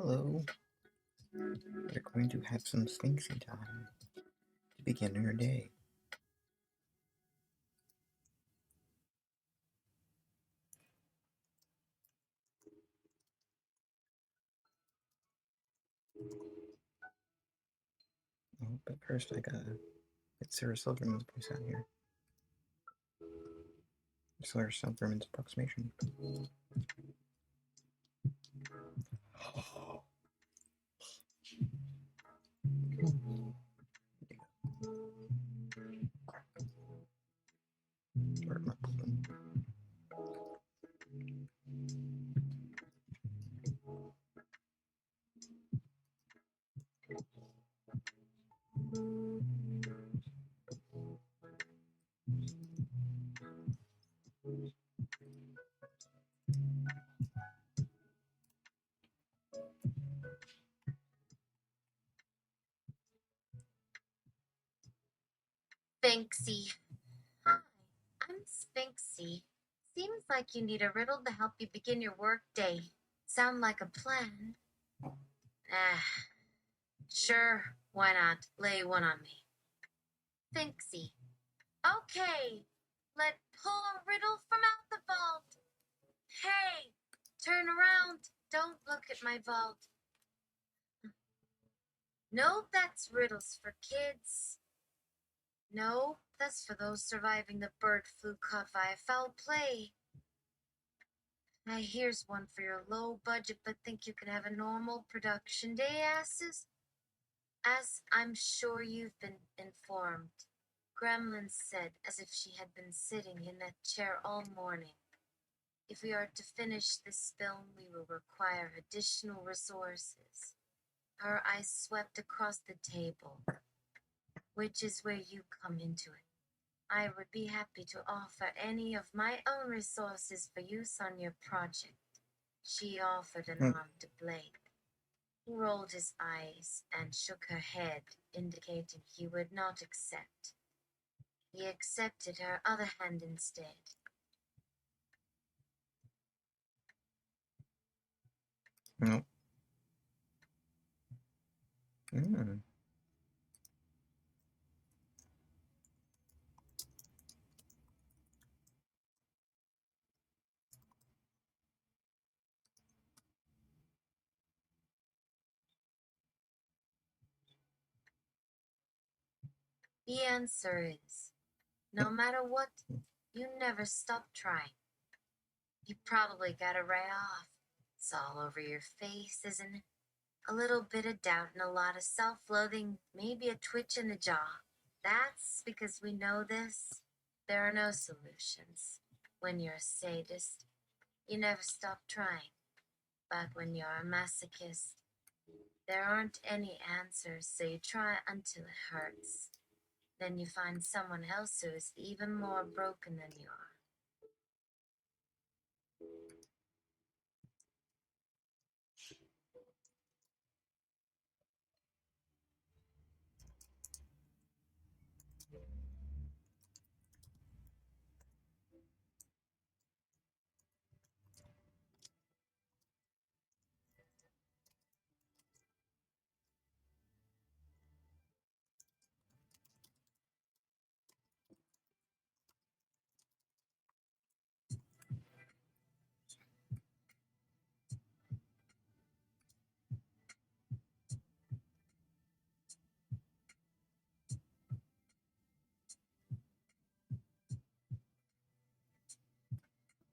Hello. We're going to have some Sphinxy time to begin our day. Oh, but first I gotta get Sarah Silverman's voice out here. Sarah Silverman's approximation. Where am I pulling? Sphinxy. Hi, I'm Sphinxy. Seems like you need a riddle to help you begin your work day. Sound like a plan? Ah, sure, why not? Lay one on me. Sphinxy. Okay, let pull a riddle from out the vault. Hey, turn around. Don't look at my vault. No, that's riddles for kids. No, that's for those surviving the bird flu caught via foul play. Now here's one for your low budget but think you can have a normal production day asses. As I'm sure you've been informed, Gremlin said as if she had been sitting in that chair all morning. If we are to finish this film, we will require additional resources. Her eyes swept across the table, which is where you come into it. I would be happy to offer any of my own resources for use on your project. She offered an arm to Blake. He rolled his eyes and shook her head, indicating he would not accept. He accepted her other hand instead. No. Mm. The answer is, no matter what, you never stop trying. You probably got it right off. It's all over your face, isn't it? A little bit of doubt and a lot of self-loathing, maybe a twitch in the jaw. That's because we know this. There are no solutions. When you're a sadist, you never stop trying. But when you're a masochist, there aren't any answers, so you try until it hurts. Then you find someone else who is even more broken than you are.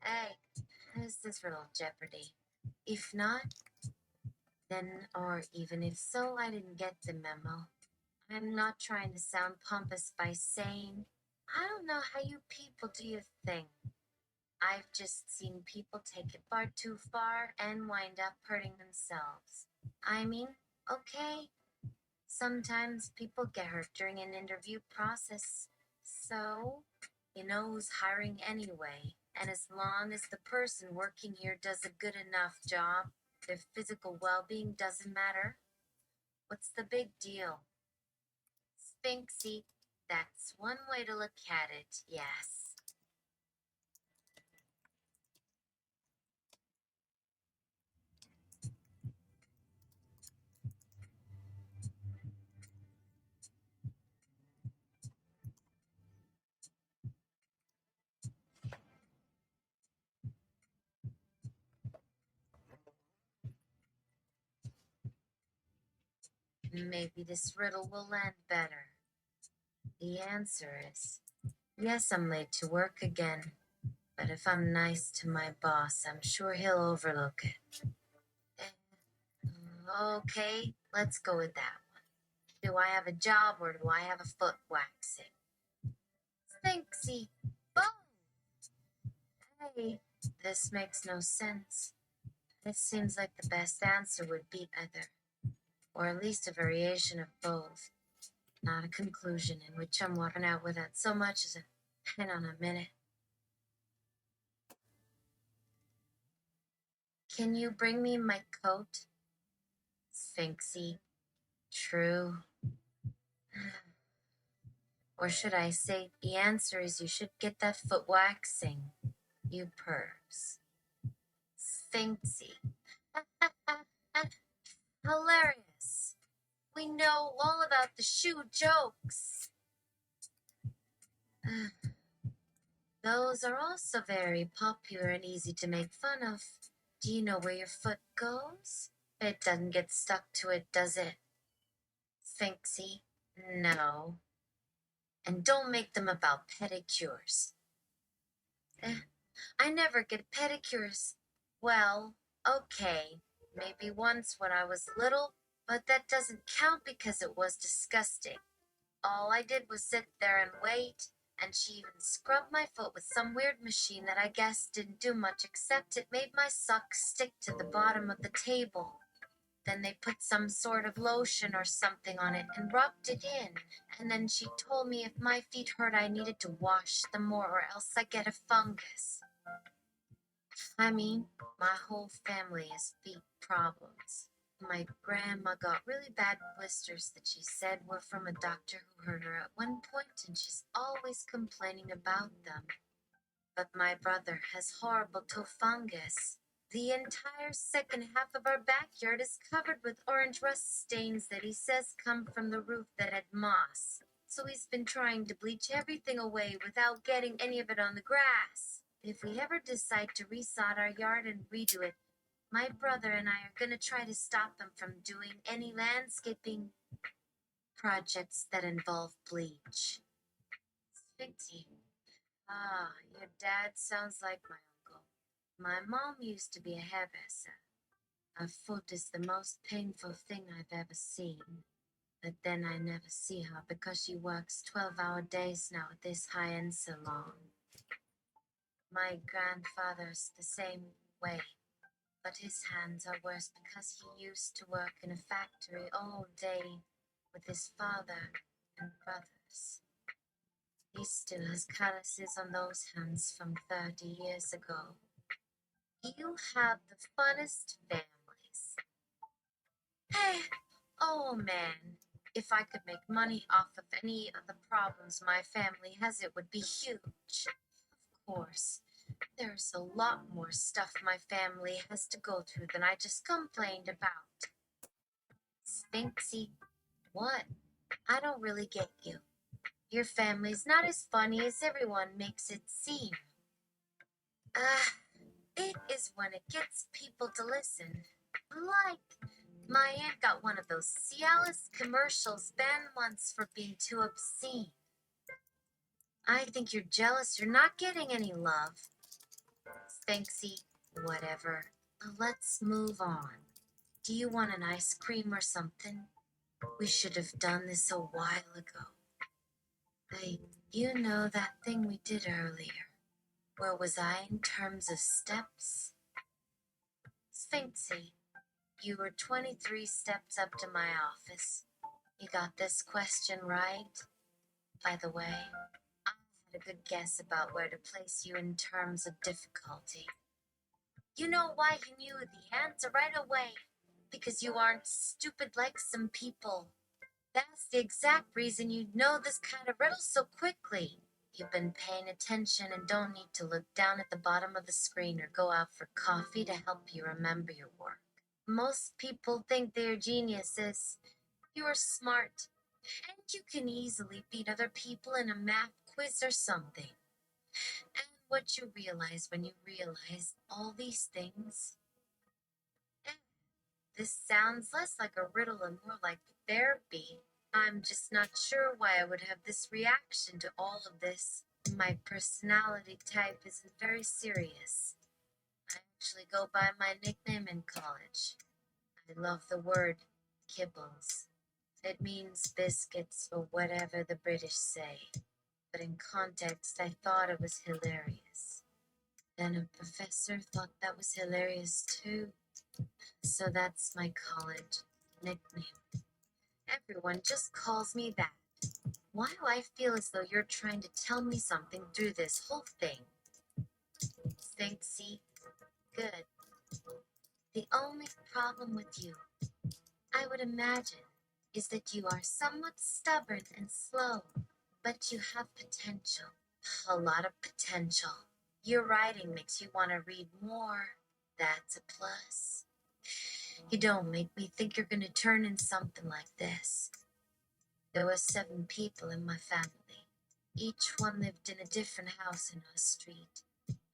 Hey, is this real jeopardy? If not, then, or even if so, I didn't get the memo. I'm not trying to sound pompous by saying, I don't know how you people do your thing. I've just seen people take it far too far and wind up hurting themselves. I mean, okay, sometimes people get hurt during an interview process. So, you know who's hiring anyway. And as long as the person working here does a good enough job, their physical well-being doesn't matter. What's the big deal? Sphinxy, that's one way to look at it, yes. Maybe this riddle will land better. The answer is yes, I'm late to work again. But if I'm nice to my boss, I'm sure he'll overlook it. Okay, let's go with that one. Do I have a job or do I have a foot waxing? Sphinxy. Oh! Hey, this makes no sense. It seems like the best answer would be either, or at least a variation of both, not a conclusion in which I'm walking out without so much as a hang on a minute. Can you bring me my coat? Sphinxy. True. Or should I say, the answer is you should get that foot waxing, you pervs. Sphinxy. Hilarious. We know all about the shoe jokes. Those are also very popular and easy to make fun of. Do you know where your foot goes? It doesn't get stuck to it, does it? Sphinxy? No. And don't make them about pedicures. I never get pedicures. Well, okay, maybe once when I was little, but that doesn't count because it was disgusting. All I did was sit there and wait, and she even scrubbed my foot with some weird machine that I guess didn't do much except it made my socks stick to the bottom of the table. Then they put some sort of lotion or something on it and rubbed it in. And then she told me if my feet hurt, I needed to wash them more or else I get a fungus. I mean, my whole family has feet problems. My grandma got really bad blisters that she said were from a doctor who hurt her at one point, and she's always complaining about them. But my brother has horrible toe fungus. The entire second half of our backyard is covered with orange rust stains that he says come from the roof that had moss. So he's been trying to bleach everything away without getting any of it on the grass. If we ever decide to resod our yard and redo it, my brother and I are gonna try to stop him from doing any landscaping projects that involve bleach. Sphinxy. Ah, your dad sounds like my uncle. My mom used to be a hairdresser. A foot is the most painful thing I've ever seen. But then I never see her because she works 12-hour days now at this high-end salon. My grandfather's the same way, but his hands are worse because he used to work in a factory all day with his father and brothers. He still has calluses on those hands from 30 years ago. You have the funnest families. Hey, oh man, if I could make money off of any of the problems my family has, it would be huge. Of course, there's a lot more stuff my family has to go through than I just complained about. Sphinxy, what? I don't really get you. Your family's not as funny as everyone makes it seem. It is when it gets people to listen. Like, my aunt got one of those Cialis commercials banned once for being too obscene. I think you're jealous you're not getting any love. Sphinxy, whatever. Let's move on. Do you want an ice cream or something? We should have done this a while ago. Hey, you know that thing we did earlier? Where was I in terms of steps? Sphinxy, you were 23 steps up to my office. You got this question right. By the way, I had a good guess about where to place you in terms of difficulty. You know why you knew the answer right away? Because you aren't stupid like some people. That's the exact reason you know this kind of riddle so quickly. You've been paying attention and don't need to look down at the bottom of the screen or go out for coffee to help you remember your work. Most people think they're geniuses. You're smart, and you can easily beat other people in a math quiz or something. And what you realize when you realize all these things, This sounds less like a riddle and more like therapy. I'm just not sure why I would have this reaction to all of this. My personality type isn't very serious. I actually go by my nickname in college. I love the word kibbles. It means biscuits or whatever the British say. But in context, I thought it was hilarious. Then a professor thought that was hilarious too. So that's my college nickname. Everyone just calls me that. Why do I feel as though you're trying to tell me something through this whole thing? Sphinxy, good. The only problem with you, I would imagine, is that you are somewhat stubborn and slow, but you have potential. A lot of potential. Your writing makes you want to read more. That's a plus. You don't make me think you're going to turn in something like this. There were 7 people in my family. Each one lived in a different house in our street.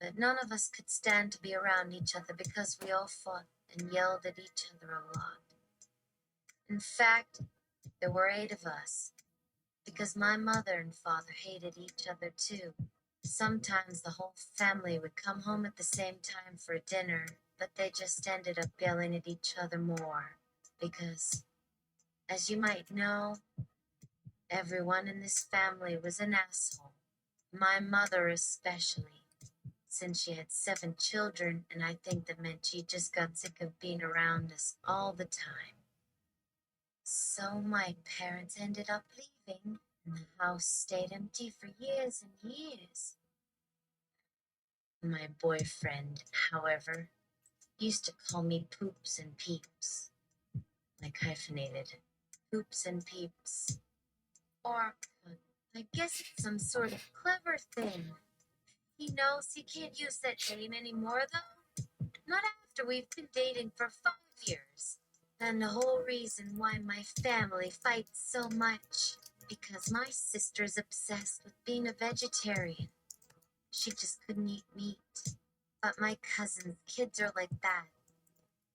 But none of us could stand to be around each other because we all fought and yelled at each other a lot. In fact, there were 8 of us, because my mother and father hated each other too. Sometimes the whole family would come home at the same time for dinner, but they just ended up yelling at each other more, because, as you might know, everyone in this family was an asshole. My mother especially, since she had 7 children, and I think that meant she just got sick of being around us all the time. So my parents ended up leaving, and the house stayed empty for years and years. My boyfriend, however, used to call me Poops and Peeps, like hyphenated. Poops and Peeps. Or, I guess it's some sort of clever thing. He knows he can't use that name anymore, though. Not after we've been dating for 5 years. And the whole reason why my family fights so much, because my sister's obsessed with being a vegetarian. She just couldn't eat meat. But my cousin's kids are like that.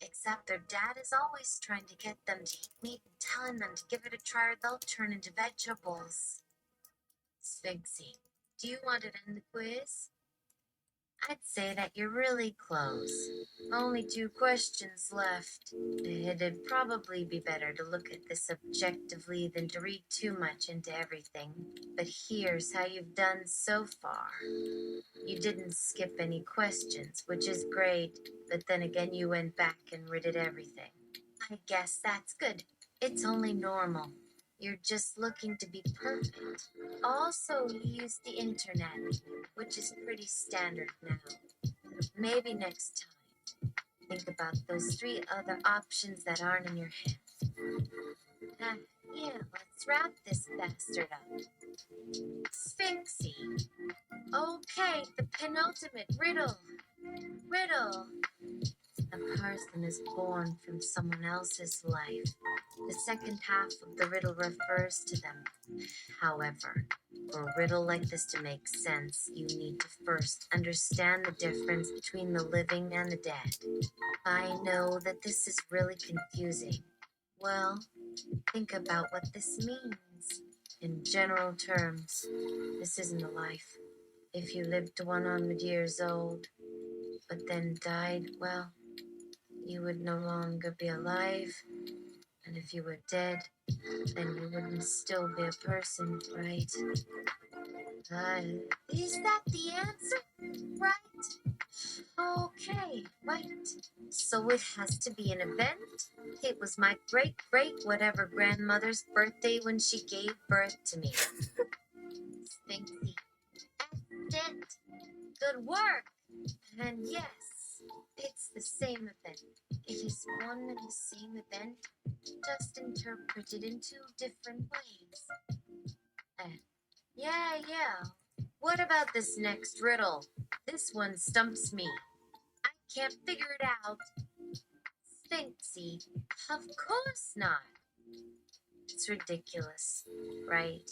Except their dad is always trying to get them to eat meat and telling them to give it a try or they'll turn into vegetables. Sphinxy, do you want to end the quiz? I'd say that you're really close. Only 2 questions left. It'd probably be better to look at this objectively than to read too much into everything. But here's how you've done so far. You didn't skip any questions, which is great, but then again you went back and read everything. I guess that's good. It's only normal. You're just looking to be perfect. Also, you use the internet, which is pretty standard now. Maybe next time, think about those 3 other options that aren't in your head. Yeah, let's wrap this bastard up. Sphinxy. Okay, the penultimate riddle. Riddle. A person is born from someone else's life. The second half of the riddle refers to them. However, for a riddle like this to make sense, you need to first understand the difference between the living and the dead. I know that this is really confusing. Well, think about what this means. In general terms, this isn't a life. If you lived to 100 years old, but then died, well, you would no longer be alive. And if you were dead, then you wouldn't still be a person, right? Is that the answer? Right? Okay, right. So it has to be an event? It was my great-great-whatever grandmother's birthday when she gave birth to me. Sphinxy. Excellent. Good work. And yes, it's the same event. It is one and the same event, just interpreted in 2 different ways. Yeah. What about this next riddle? This one stumps me. I can't figure it out. Sphinxy. Of course not. It's ridiculous, right?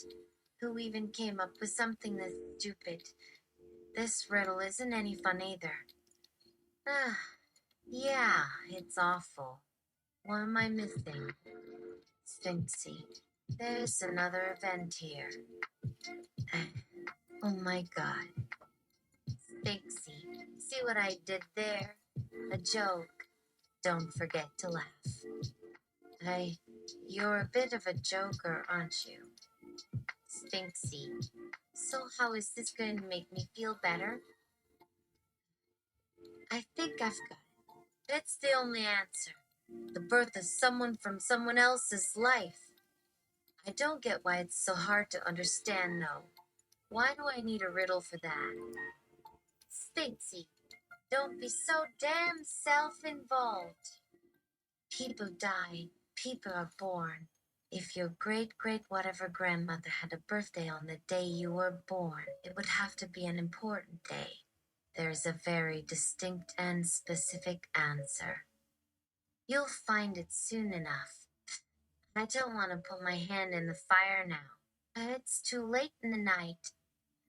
Who even came up with something this stupid? This riddle isn't any fun either. Yeah, it's awful. What am I missing? Sphinxy. There's another event here. Oh my god. Sphinxy. See what I did there? A joke. Don't forget to laugh. You're a bit of a joker, aren't you? Sphinxy. So how is this going to make me feel better? I think I've got it. It's the only answer. The birth of someone from someone else's life. I don't get why it's so hard to understand, though. Why do I need a riddle for that? Sphinxy, don't be so damn self-involved. People die, people are born. If your great whatever grandmother had a birthday on the day you were born, it would have to be an important day. There's a very distinct and specific answer. You'll find it soon enough. I don't want to put my hand in the fire now. It's too late in the night.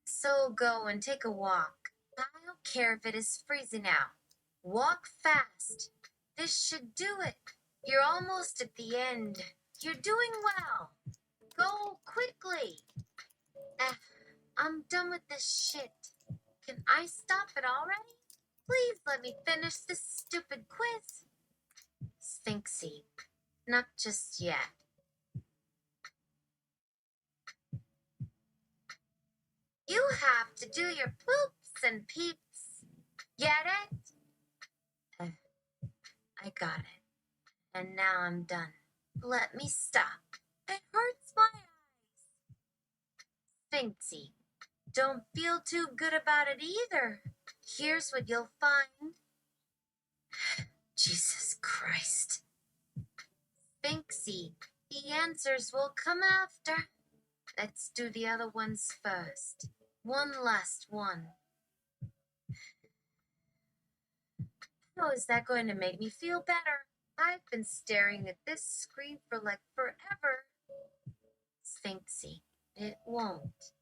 So go and take a walk. I don't care if it is freezing out. Walk fast. This should do it. You're almost at the end. You're doing well. Go quickly. I'm done with this shit. Can I stop it already? Please let me finish this stupid quiz. Sphinxy, not just yet. You have to do your poops and peeps. Get it? I got it. And now I'm done. Let me stop. It hurts my eyes. Sphinxy, don't feel too good about it either. Here's what you'll find. Jesus Christ. Sphinxy, the answers will come after. Let's do the other ones first. One last one. How is that going to make me feel better? I've been staring at this screen for like forever. Sphinxy, it won't.